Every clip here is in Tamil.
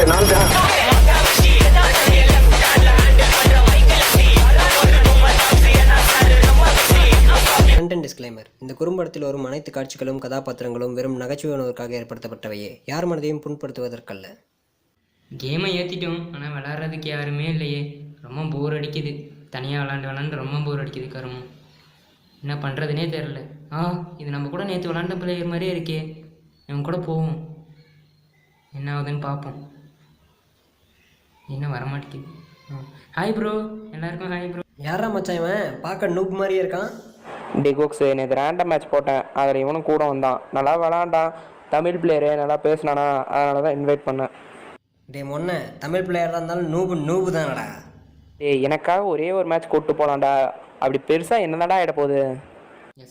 நான் தான். Content disclaimer. இந்த குறும்படத்தில் வரும் அனைத்து காட்சிகளும் கதாபாத்திரங்களும் வெறும் நகைச்சுவை உணர்வுக்காக ஏற்படுத்தப்பட்டவையே, யார் மனதையும் புண்படுத்துவதற்கல்ல. கேமை ஏற்றிட்டோம், ஆனால் விளாட்றதுக்கு யாருமே இல்லையே. ரொம்ப போர் அடிக்குது. தனியாக விளாண்டு ரொம்ப போர் அடிக்குது. கருமம் என்ன பண்ணுறதுனே தெரில. இது நம்ம கூட நேற்று விளாண்ட பிளேயர் மாதிரியே இருக்கே. இவன் கூட போவோம், என்ன ஆகுதுன்னு பார்ப்போம். என்ன வரமாட்டேங்குது. ஹாய் ப்ரோ, எல்லாருக்கும் ஹாய் ப்ரோ. யாரா மச்சான் இவன்? பார்க்க நூப் மாதிரியே இருக்கான். டிகோக்ஸு நேற்று ரேண்டம் மேட்ச் போட்டேன், அதில் இவனும் கூட வந்தான். நல்லா விளாண்டான், தமிழ் பிளேயரு, நல்லா பேசினானா, அதனால தான் இன்வைட் பண்ணேன். டே மொன்ன, தமிழ் பிளேயராக இருந்தாலும் நூபு தானடா. ஏய், எனக்காக ஒரே ஒரு மேட்ச் கூப்பிட்டு போகலான்டா. அப்படி பெருசாக என்னதான்டா ஆகிட போகுது?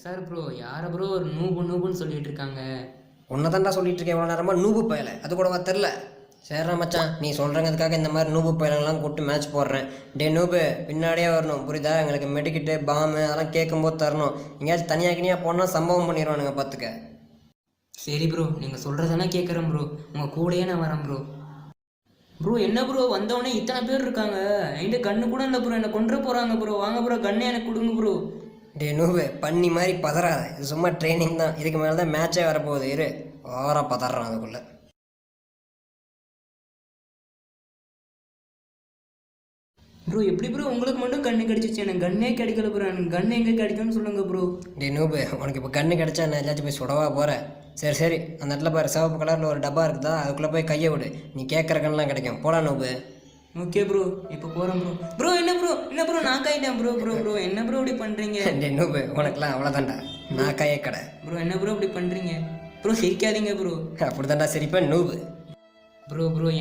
சார் ப்ரோ, யாரை ப்ரோ ஒரு நூபுன்னு சொல்லிட்டு இருக்காங்க? உன்னை தான்டா சொல்லிட்டு இருக்கேன் இவ்வளோ நேரமாக. நூபு பயலை அது கூடவா தெரில? சரிடா மச்சான், நீ சொல்கிறங்கிறதுக்காக இந்த மாதிரி நூபு பயலங்கள்லாம் கூப்பிட்டு மேட்ச் போடுறேன். டே நூபு, பின்னாடியே வரணும் புரியுதா? எங்களுக்கு மெடிக்கிட்டு பாம்பு அதெல்லாம் கேட்கும்போது தரணும். எங்கேயாச்சும் தனியாக போனால் சம்பவம் பண்ணிடுவானுங்க பார்த்துக்க. சரி ப்ரோ, நீங்கள் சொல்கிறதெல்லாம் கேட்குறேன் ப்ரோ. உங்கள் கூடயே நான் வரேன் ப்ரோ. ப்ரோ என்ன ப்ரோ, வந்தவொடனே இத்தனை பேர் இருக்காங்க, என்கிட்ட கண்ணு கூட இல்லை ப்ரோ. என்னை கொண்டு போகிறாங்க ப்ரோ. வாங்க ப்ரோ, கண்ணை எனக்கு கொடுங்க ப்ரோ. டே நூபு, பண்ணி மாதிரி பதறாத. இது சும்மா ட்ரைனிங் தான். இதுக்கு மேலே தான் மேட்சே வரப்போகுது. இரு, ஓவராக பதறான் அதுக்குள்ளே. ப்ரோ எப்படி ப்ரோ உங்களுக்கு மட்டும் கண்ணு கிடைச்சிச்சு? எனக்கு கண்ணே கிடைக்கல ப்ரோ. எனக்கு கண்ணு எங்கே கிடைக்கும்னு சொல்லுங்க ப்ரோ. டே நூபு, உனக்கு இப்போ கண்ணு கிடச்சா நான் எல்லாச்சும் போய் சுடவா போகிறேன்? சரி, அந்த இடத்துல பாரு, சிவப்பு கலரில் ஒரு டப்பா இருக்குதா, அதுக்குள்ளே போய் கையை விடு. நீ கேட்குற கண்ணெலாம் கிடைக்கும். போடா நூபு. ஓகே ப்ரோ, இப்போ போகிறேன் ப்ரோ. ப்ரோ என்ன ப்ரோ நான் காயிட்டேன் ப்ரோ. என்ன ப்ரோ இப்படி பண்ணுறீங்க? டே நூபு, உனக்குலாம் அவ்வளோதான்டா. நான் கையை கடை. ப்ரோ என்ன ப்ரோ இப்படி பண்ணுறீங்க? ப்ரோ சிரிக்காதீங்க ப்ரோ. அப்படி தான்டா சிரிப்பேன் நூபு. ப்ரோ